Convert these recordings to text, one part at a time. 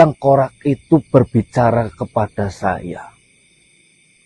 tengkorak itu berbicara kepada saya,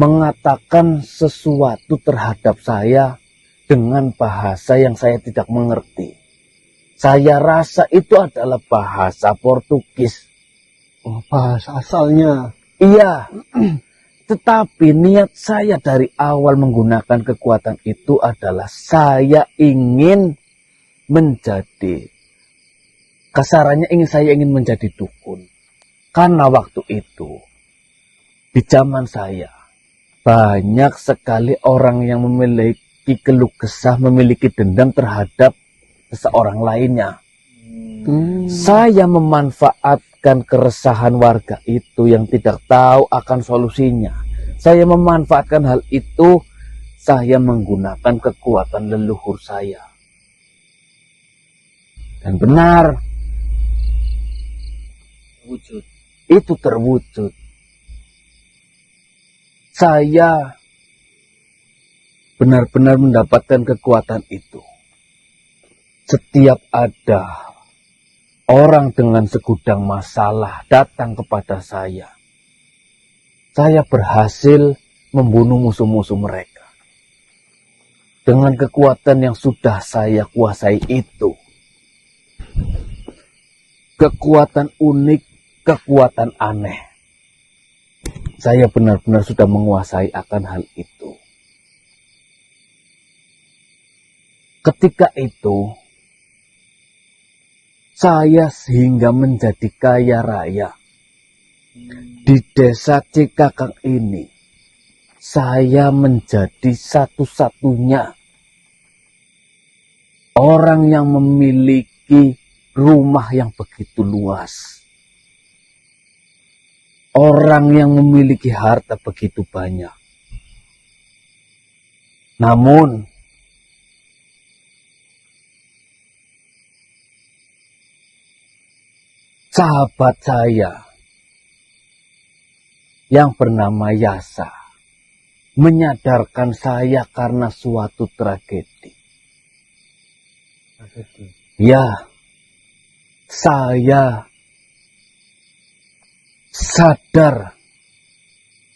mengatakan sesuatu terhadap saya dengan bahasa yang saya tidak mengerti. Saya rasa itu adalah bahasa Portugis. Oh, bahasa asalnya. Iya, tetapi niat saya dari awal menggunakan kekuatan itu adalah saya ingin menjadi, kasarannya saya ingin menjadi dukun. Karena waktu itu, di zaman saya, banyak sekali orang yang memiliki keluh kesah, memiliki dendam terhadap seseorang lainnya. Saya memanfaatkan keresahan warga itu yang tidak tahu akan solusinya. Saya memanfaatkan hal itu, saya menggunakan kekuatan leluhur saya. Dan benar, itu terwujud. Saya benar-benar mendapatkan kekuatan itu. Setiap ada orang dengan segudang masalah datang kepada saya berhasil membunuh musuh-musuh mereka. Dengan kekuatan yang sudah saya kuasai itu. Kekuatan unik, kekuatan aneh. Saya benar-benar sudah menguasai akan hal itu. Ketika itu, saya sehingga menjadi kaya raya. Di desa Cikakang ini, saya menjadi satu-satunya orang yang memiliki rumah yang begitu luas. Orang yang memiliki harta begitu banyak. Namun, sahabat saya yang bernama Yasa menyadarkan saya karena suatu tragedi. Ya, saya sadar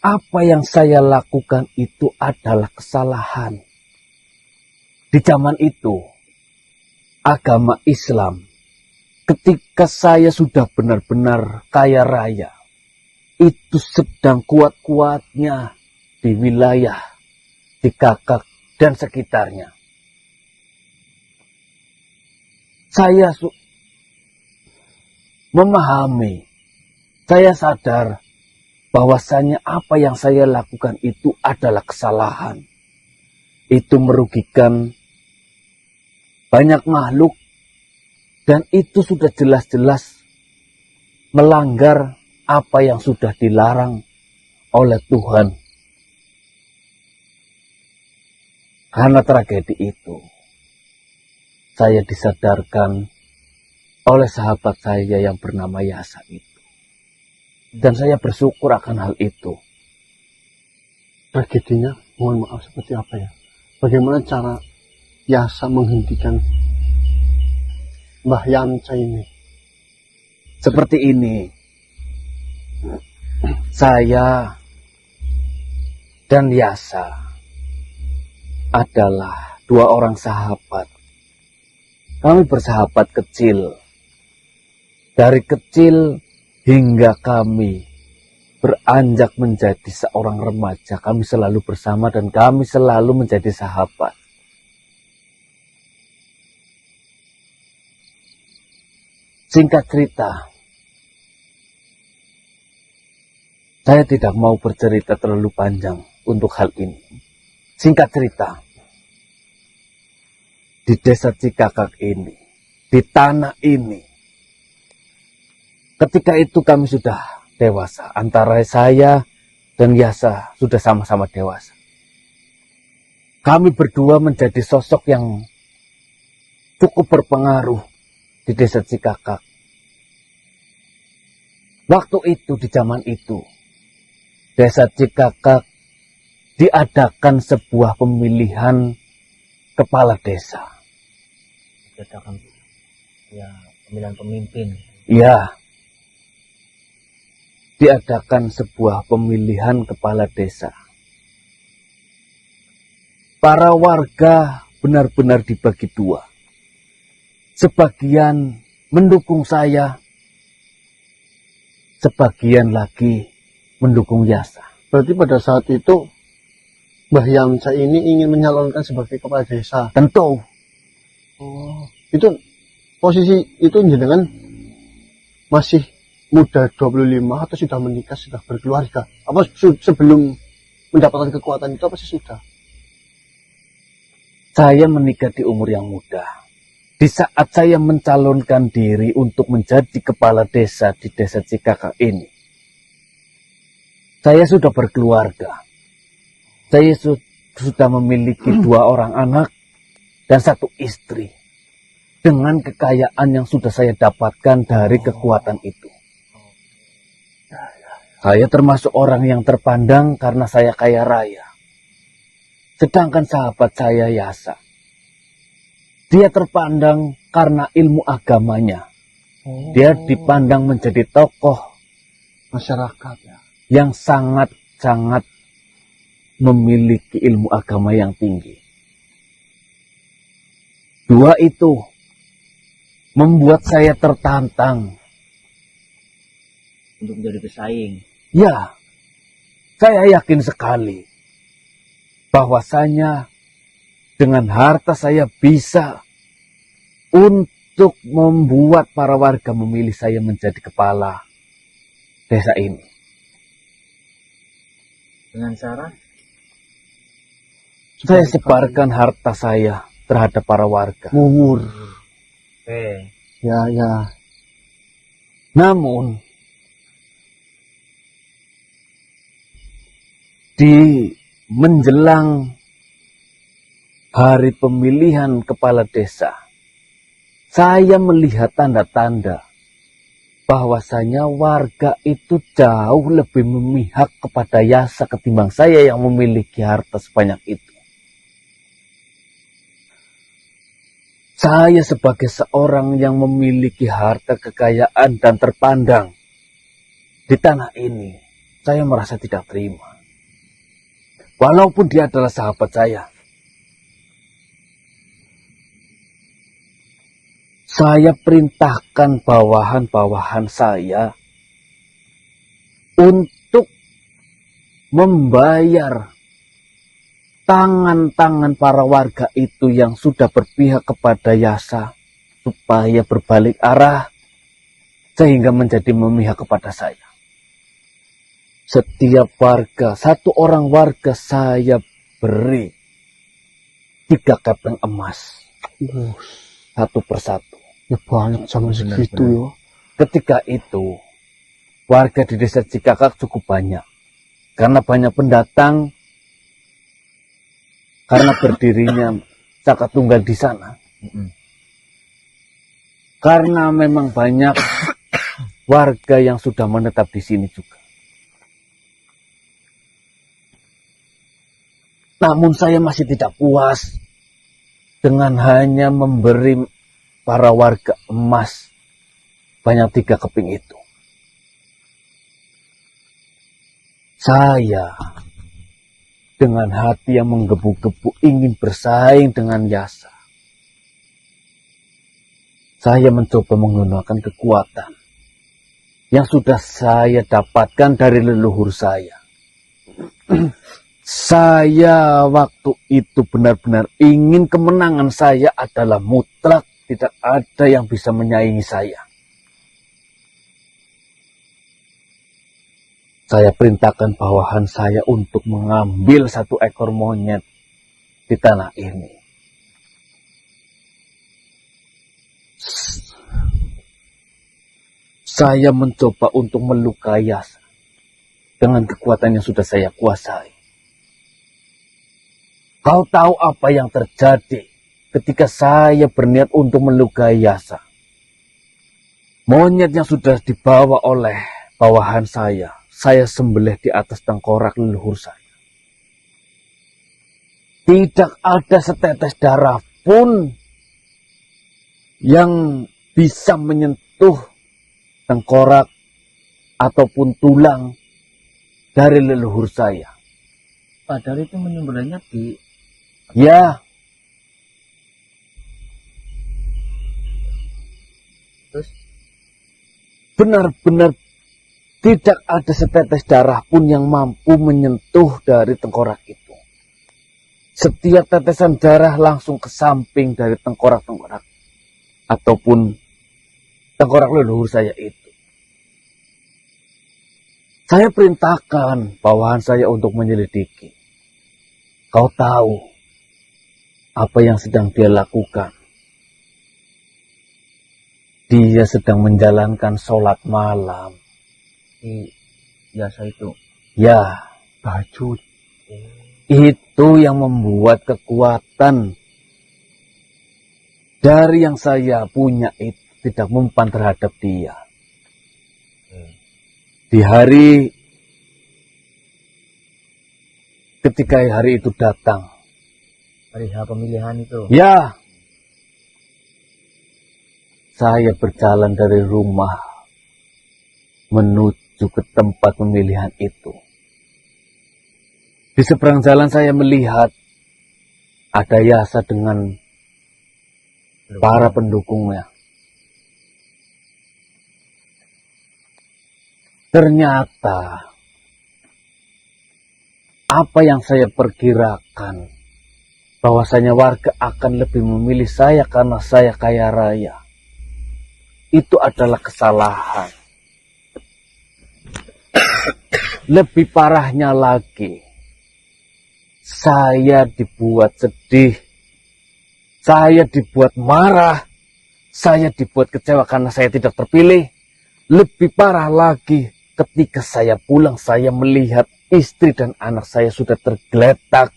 apa yang saya lakukan itu adalah kesalahan. Di zaman itu, agama Islam, ketika saya sudah benar-benar kaya raya, itu sedang kuat-kuatnya di wilayah Cikakang dan sekitarnya. Saya memahami, saya sadar bahwasanya apa yang saya lakukan itu adalah kesalahan. Itu merugikan banyak makhluk. Dan itu sudah jelas-jelas melanggar apa yang sudah dilarang oleh Tuhan. Karena tragedi itu, saya disadarkan oleh sahabat saya yang bernama Yasa itu. Dan saya bersyukur akan hal itu. Tragedinya, mohon maaf, seperti apa ya? Bagaimana cara Yasa menghentikan Mbah Yanca ini? Seperti ini. Saya dan Yasa adalah dua orang sahabat. Kami bersahabat kecil. Dari kecil hingga kami beranjak menjadi seorang remaja, kami selalu bersama dan kami selalu menjadi sahabat. Singkat cerita, saya tidak mau bercerita terlalu panjang untuk hal ini. Singkat cerita, di desa Cikakang ini, di tanah ini, ketika itu kami sudah dewasa. Antara saya dan Yasa sudah sama-sama dewasa. Kami berdua menjadi sosok yang cukup berpengaruh di desa Cikakang. Waktu itu, di zaman itu, desa Cikakang diadakan sebuah pemilihan kepala desa. Diadakan ya pemilihan pemimpin. Ya. diadakan sebuah pemilihan kepala desa. Para warga benar-benar dibagi dua. Sebagian mendukung saya, sebagian lagi mendukung Yasa. Berarti pada saat itu Mbah Yamsa ini ingin menyalonkan sebagai kepala desa. Tentu. Oh, itu posisi itu jenengan masih muda 25 atau sudah menikah, sudah berkeluarga? Apa sebelum mendapatkan kekuatan itu apa sih sudah? Saya menikah di umur yang muda. Di saat saya mencalonkan diri untuk menjadi kepala desa di desa Cikakak ini, saya sudah berkeluarga. Saya sudah memiliki 2 orang anak dan 1 istri. Dengan kekayaan yang sudah saya dapatkan dari kekuatan itu. Saya termasuk orang yang terpandang karena saya kaya raya. Sedangkan sahabat saya Yasa, dia terpandang karena ilmu agamanya. Dia dipandang menjadi tokoh Masyarakat ya. yang sangat-sangat memiliki ilmu agama yang tinggi. 2 itu membuat saya tertantang. Untuk menjadi pesaing. Ya, saya yakin sekali bahwasanya dengan harta saya bisa untuk membuat para warga memilih saya menjadi kepala desa ini. Dengan cara Saya sebarkan harta saya terhadap para warga. Mumur. oke. Ya. Namun, di menjelang hari pemilihan kepala desa, saya melihat tanda-tanda bahwasanya warga itu jauh lebih memihak kepada Yasa ketimbang saya yang memiliki harta sebanyak itu. Saya sebagai seorang yang memiliki harta kekayaan dan terpandang di tanah ini, saya merasa tidak terima. Walaupun dia adalah sahabat saya. Saya perintahkan bawahan-bawahan saya untuk membayar tangan-tangan para warga itu yang sudah berpihak kepada Yasa supaya berbalik arah sehingga menjadi memihak kepada saya. Setiap warga, 1 orang warga saya beri 3 keping emas. Satu persatu. Ya banyak zaman segitu ya. Ketika itu, warga di desa Cikakak cukup banyak. Karena banyak pendatang, karena berdirinya Caka Tunggal di sana. Karena memang banyak warga yang sudah menetap di sini juga. Namun saya masih tidak puas dengan hanya memberi para warga emas banyak 3 keping itu. Saya dengan hati yang menggebu-gebu ingin bersaing dengan Yasa. Saya mencoba menggunakan kekuatan yang sudah saya dapatkan dari leluhur saya. Saya waktu itu benar-benar ingin kemenangan saya adalah mutlak. Tidak ada yang bisa menyaingi saya. Saya perintahkan bawahan saya untuk mengambil 1 ekor monyet di tanah ini. Saya mencoba untuk melukai Yasa dengan kekuatan yang sudah saya kuasai. Kau tahu apa yang terjadi ketika saya berniat untuk melukai Yasa? Monyet yang sudah dibawa oleh bawahan saya sembelih di atas tengkorak leluhur saya. Tidak ada setetes darah pun yang bisa menyentuh tengkorak ataupun tulang dari leluhur saya. Padahal itu menyembelihnya di Ya, terus benar-benar tidak ada setetes darah pun yang mampu menyentuh dari tengkorak itu. Setiap tetesan darah langsung ke samping dari tengkorak-tengkorak ataupun tengkorak leluhur saya itu. Saya perintahkan bawahan saya untuk menyelidiki. Kau tahu apa yang sedang dia lakukan? Dia sedang menjalankan sholat malam. di jasa itu. Ya, Tahajud. itu yang membuat kekuatan dari yang saya punya itu tidak mempan terhadap dia. Di hari ketika hari itu datang, Hari H pemilihan itu. ya, saya berjalan dari rumah menuju ke tempat pemilihan itu. Di seberang jalan saya melihat ada Yasa dengan para pendukungnya. Ternyata apa yang saya perkirakan, bahwasanya warga akan lebih memilih saya karena saya kaya raya, itu adalah kesalahan. Lebih parahnya lagi, saya dibuat sedih, saya dibuat marah, saya dibuat kecewa karena saya tidak terpilih. Lebih parah lagi, ketika saya pulang, saya melihat istri dan anak saya sudah tergeletak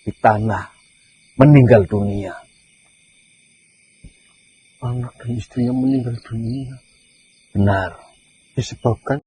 di tanah, meninggal dunia. Anak dan istrinya meninggal dunia. Benar. Disebabkan